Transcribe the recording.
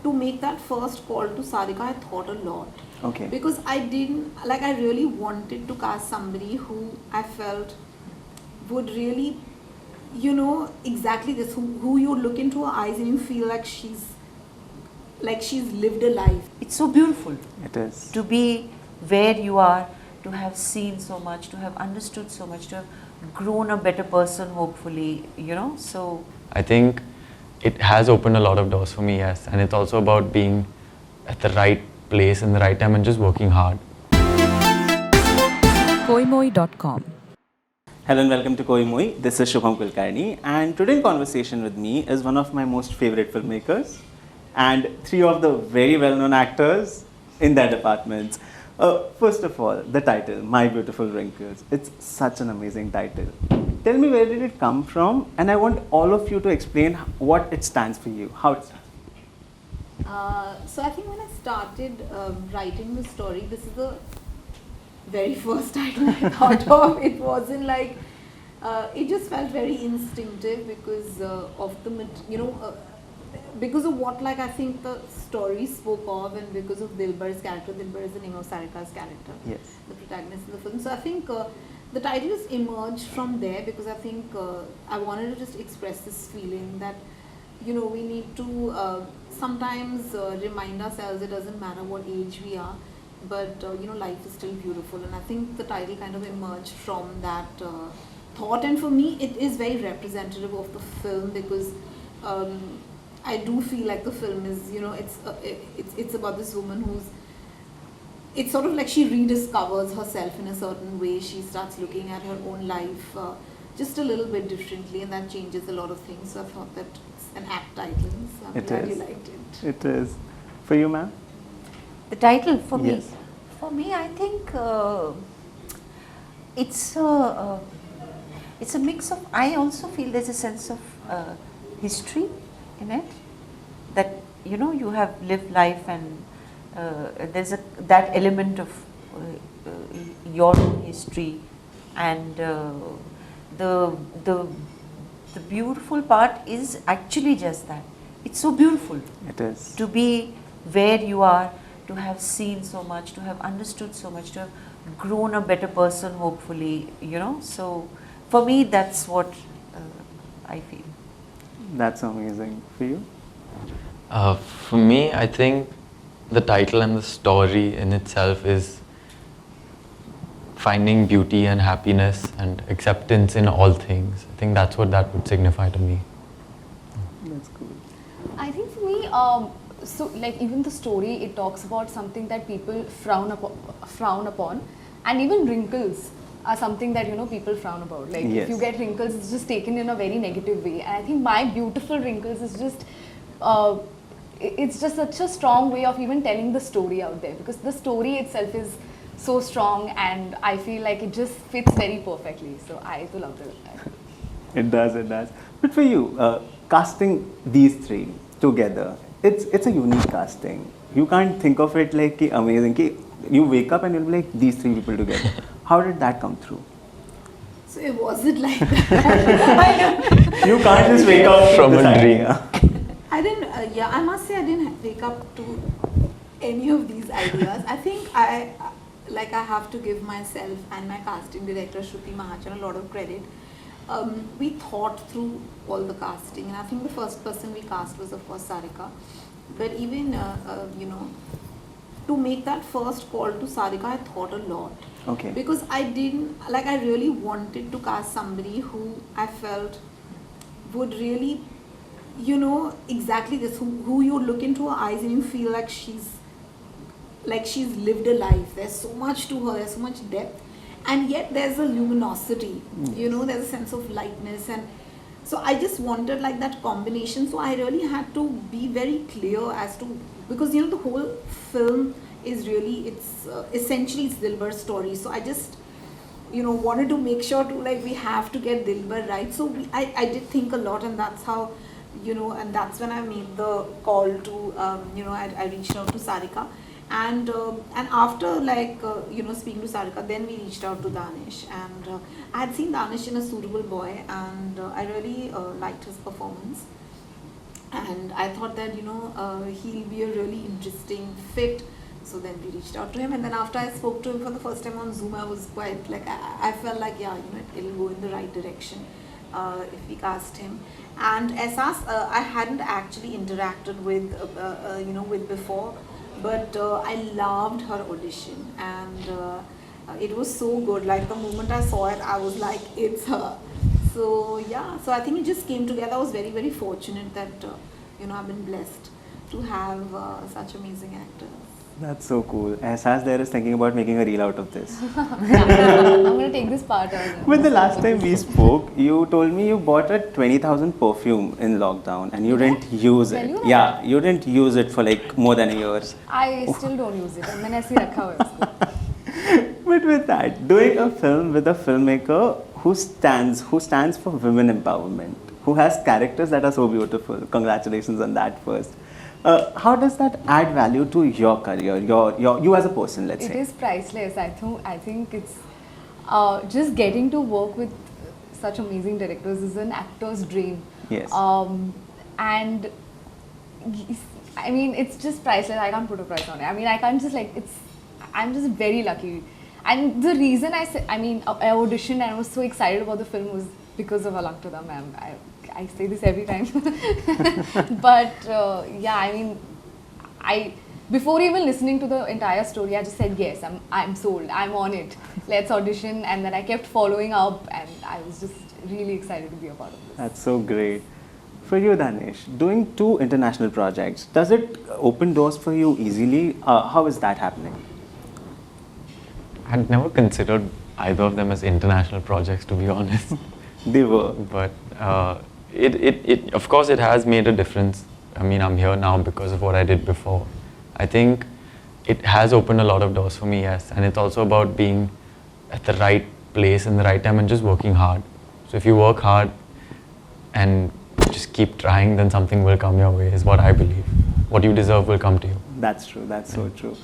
to make that first call to Sarika, I thought a lot. Okay. Because I didn't, like, I really wanted to cast somebody who I felt would really, you know, exactly this, who you look into her eyes and you feel like she's lived a life. It's so beautiful. It is. To be where you are, to have seen so much, to have understood so much, to have grown a better person, hopefully, you know. So I think it has opened a lot of doors for me, yes. And it's also about being at the right place in the right time and just working hard. koimoi.com. Hello and welcome to Koimoi. This is Shubham Kulkarni, and today in conversation with me is one of my most favorite filmmakers and three of the very well-known actors in their departments. First of all, the title, My Beautiful Wrinkles. It's such an amazing title. Tell me, where did it come from? And I want all of you to explain what it stands for you, how it stands. So I think when I started writing the story, this is the very first title I thought of. It wasn't like, it just felt very instinctive because of the, because of what, like, I think the story spoke of, and because of Dilbar's character. Dilbar is the name of Sarika's character, Yes. the protagonist in the film. So I think the title has emerged from there because I think I wanted to just express this feeling that, you know, we need to sometimes remind ourselves it doesn't matter what age we are, but you know, life is still beautiful. And I think the title kind of emerged from that thought, and for me it is very representative of the film because I do feel like the film is, you know, it's about this woman who's, it's sort of like she rediscovers herself in a certain way. She starts looking at her own life just a little bit differently, and that changes a lot of things. So I thought that it's an apt title, so I'm glad you liked it. It is. For you, ma'am? the title for Yes. me, I think it's a mix of. I also feel there's a sense of history in it, that you know you have lived life, and there's that element of your own history, and the beautiful part is actually just that. It's so beautiful It is. to be where you are, to have seen so much, to have understood so much, to have grown a better person, hopefully, you know. So for me, that's what I feel. That's amazing. For you? For me, I think the title and the story in itself is finding beauty and happiness and acceptance in all things. I think that's what that would signify to me. That's cool. I think for me, so like even the story, it talks about something that people frown upon, and even wrinkles are something that, you know, people frown about. Like Yes. if you get wrinkles, it's just taken in a very negative way. And I think My Beautiful Wrinkles is just, it's just such a strong way of even telling the story out there, because the story itself is so strong, and I feel like it just fits very perfectly. So I do love it. It does, it does. But for you, casting these three together, it's a unique casting. You can't think of it like ki amazing. Ki you wake up and you'll be like, these three people together. How did that come through? So it wasn't like that. You can't just wake up From with a this dream. idea. I didn't, I must say I didn't wake up to any of these ideas. I think I have to give myself and my casting director Shruti Mahachan a lot of credit. We thought through all the casting, and I think the first person we cast was, of course, Sarika. But even, you know, to make that first call to Sarika, I thought a lot. Okay. Because I didn't, like, I really wanted to cast somebody who I felt would really, you know, exactly this, who you look into her eyes and you feel like she's lived a life. There's so much to her, there's so much depth, and yet there's a luminosity, you know, there's a sense of lightness. And so I just wanted like that combination. So I really had to be very clear as to, because, you know, the whole film is really, it's essentially it's Dilbar's story. So I just, you know, wanted to make sure to, like, we have to get Dilbar right. So I did think a lot, and that's how, you know, and that's when I made the call to, you know, I reached out to Sarika. And after, like, you know, speaking to Sarika, then we reached out to Danish, and I had seen Danish in A Suitable Boy, and I really liked his performance. and I thought that he'll be a really interesting fit. So then we reached out to him, and then after I spoke to him for the first time on Zoom, I was quite like I felt like it'll go in the right direction if we cast him. And Ahsaas, I hadn't actually interacted with with before, but I loved her audition, and it was so good. Like the moment I saw it, I was like, it's her. So yeah, so I think it just came together. I was very, very fortunate that I've been blessed to have such amazing actors. That's so cool. Ahsaas there is thinking about making a reel out of this. I'm gonna take this part out. But the last time we spoke, you told me you bought a 20,000 perfume in lockdown and you didn't use Tell it. you that? Yeah, you didn't use it for like more than a year. I still don't use it. मैंने ऐसे ही रखा हुआ है उसको. But with that, doing a film with a filmmaker who stands for women empowerment, who has characters that are so beautiful. Congratulations on that first. How does that add value to your career, you as a person, let's It say? is priceless. I think it's just getting to work with such amazing directors is an actor's dream. Yes. And I mean, it's just priceless. I can't put a price on it. I mean, I can't just I'm just very lucky. And the reason I auditioned and I was so excited about the film was because of Alaktada ma'am. I say this every time. But yeah, I mean, before even listening to the entire story, I just said, yes, I'm sold, I'm on it. Let's audition. And then I kept following up, and I was just really excited to be a part of this. That's so great. For you, Danish, doing 2 international projects, does it open doors for you easily? How is that happening? I'd never considered either of them as international projects, to be honest. They were. But it of course it has made a difference. I mean, I'm here now because of what I did before. I think it has opened a lot of doors for me, yes, and it's also about being at the right place in the right time and just working hard. So if you work hard and just keep trying, then something will come your way, is what I believe. What you deserve will come to you. That's true. That's so true.